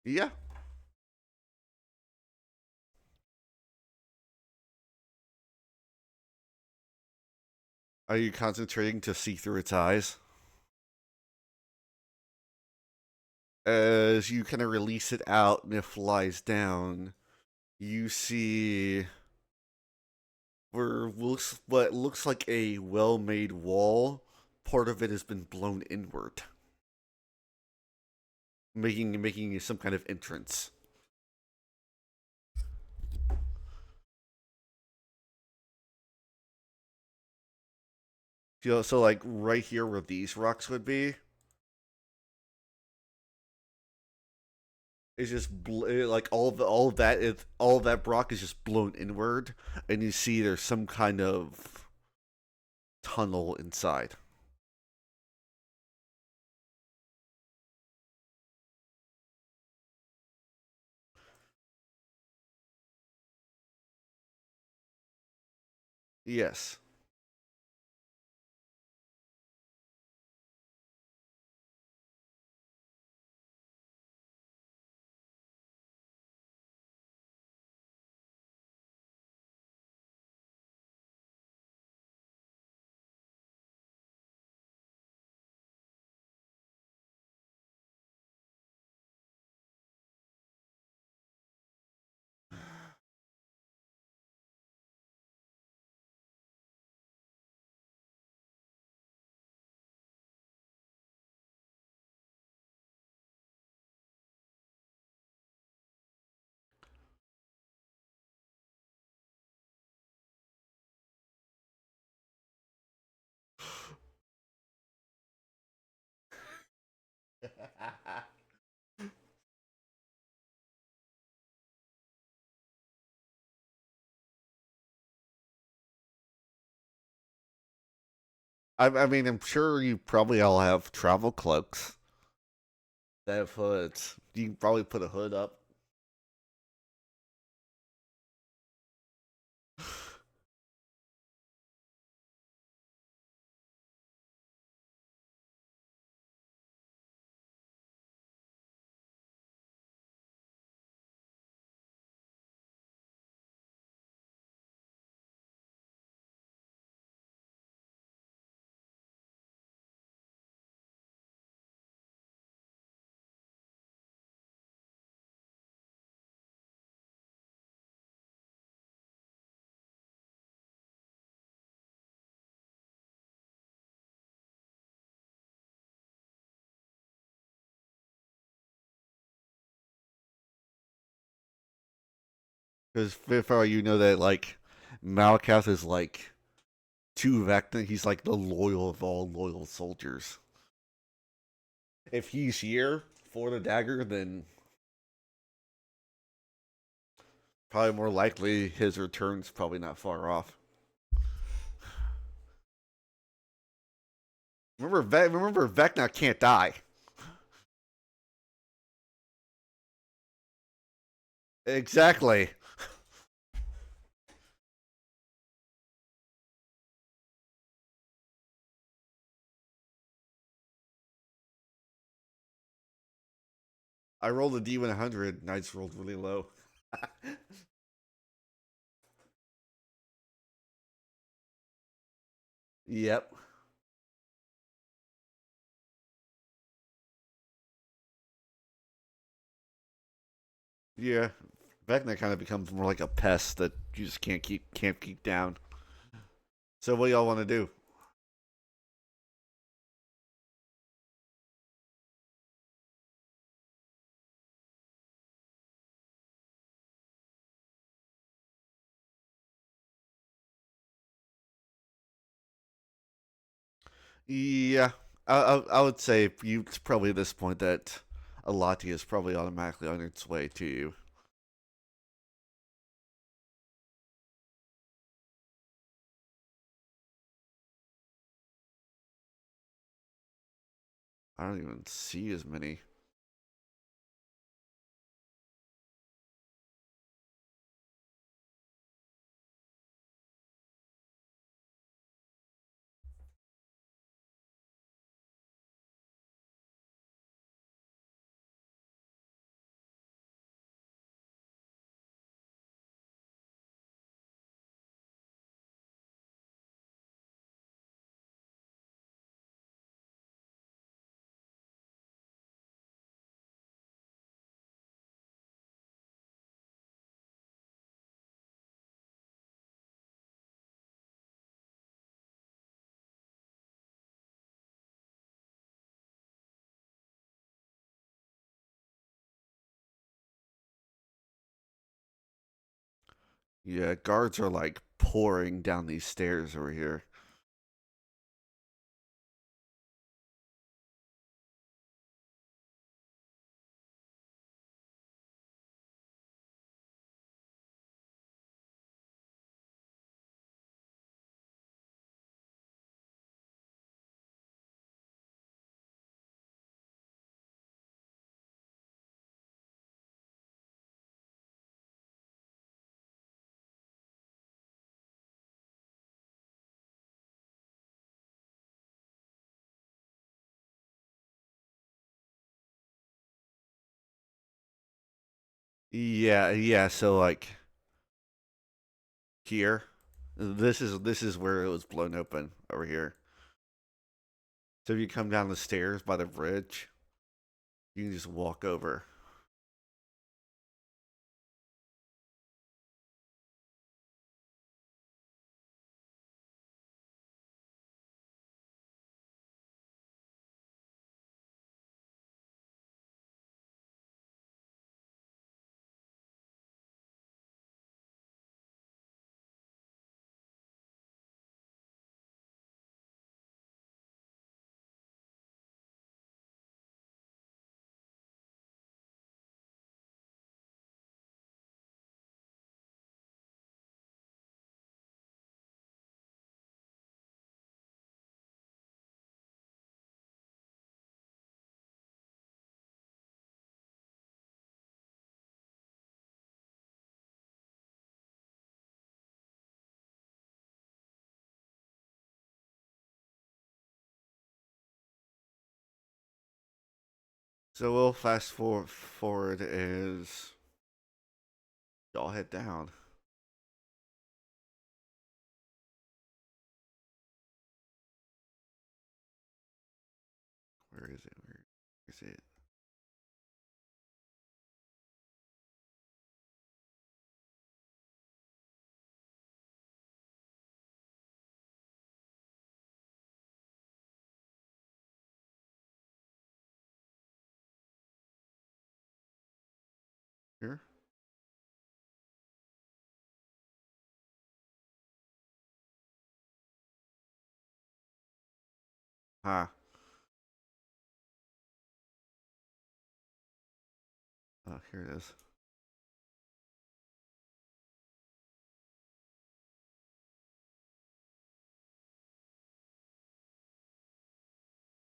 Yeah. Are you concentrating to see through its eyes? As you kind of release it out and it flies down, you see where looks what looks like a well-made wall. Part of it has been blown inward, making some kind of entrance. So like right here where these rocks would be, is just like all of that rock is just blown inward, and you see there's some kind of tunnel inside. Yes. I mean, I'm sure you probably all have travel cloaks that have hoods. You can probably put a hood up. Because if you know that like Malakath is like to Vecna, he's like the loyal of all loyal soldiers. If he's here for the dagger, then probably more likely his return's probably not far off. Remember Vecna can't die. Exactly. I rolled a D100 and I just rolled really low. Yep. Yeah. Vecna kind of becomes more like a pest that you just can't keep down. So what y'all want to do? Yeah, I would say you it's probably at this point that Alati is probably automatically on its way to you. I don't even see as many. Yeah, guards are like pouring down these stairs over here. Yeah. So like here, this is where it was blown open over here. So if you come down the stairs by the bridge, you can just walk over. So we'll fast forward as y'all head down. Where is it? Where is it? Here? Ah. Oh, here it is.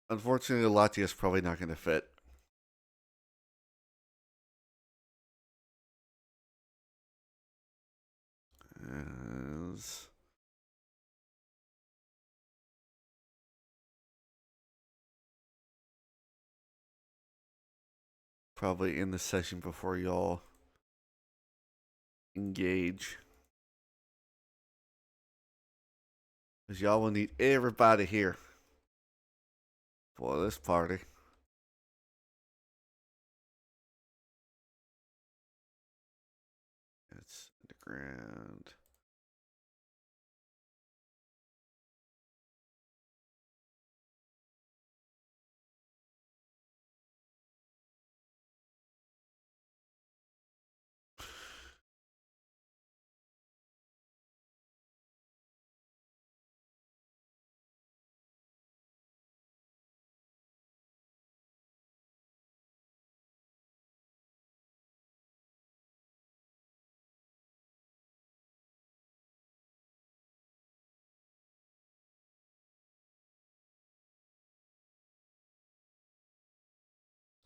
Unfortunately, Latia's probably not going to fit. As probably in the session before y'all engage. Because y'all will need everybody here for this party. It's underground.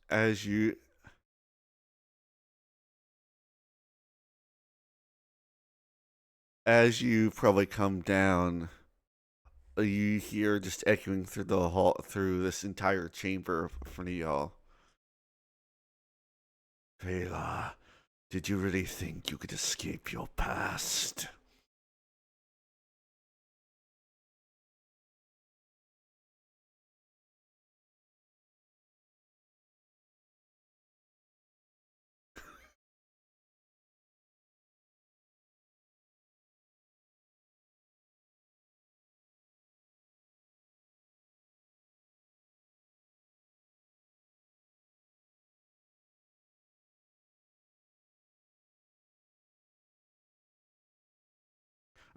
As you as you probably come down, you hear just echoing through the hall, through this entire chamber in front of y'all. Vela, did you really think you could escape your past?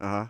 Uh huh.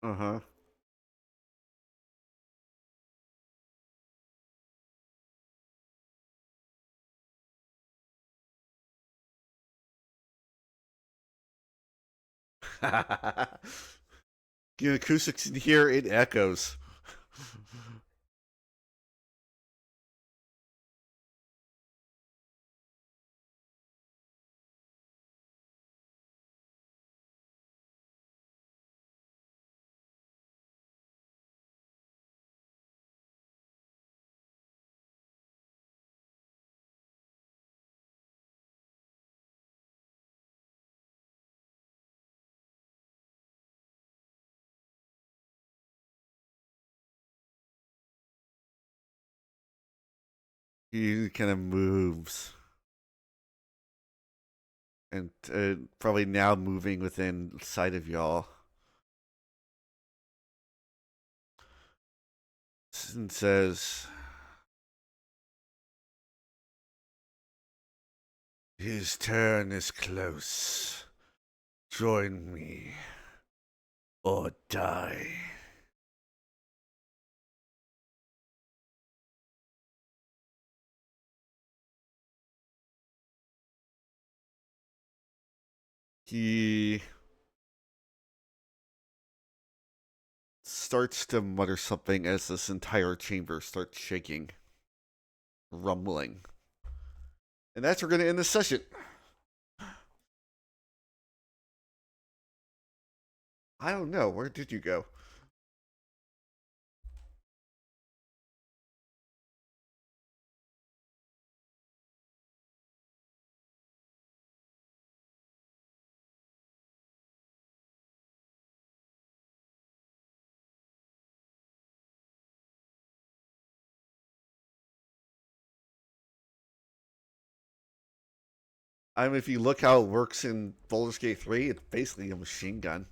Uh huh. You know, acoustics in here, it echoes. He kind of moves. And probably now moving within sight of y'all. And says, his turn is close. Join me or die. He starts to mutter something as this entire chamber starts shaking, rumbling. And that's where we're going to end this session. I don't know. Where did you go? If you look how it works in Baldur's Gate 3, it's basically a machine gun.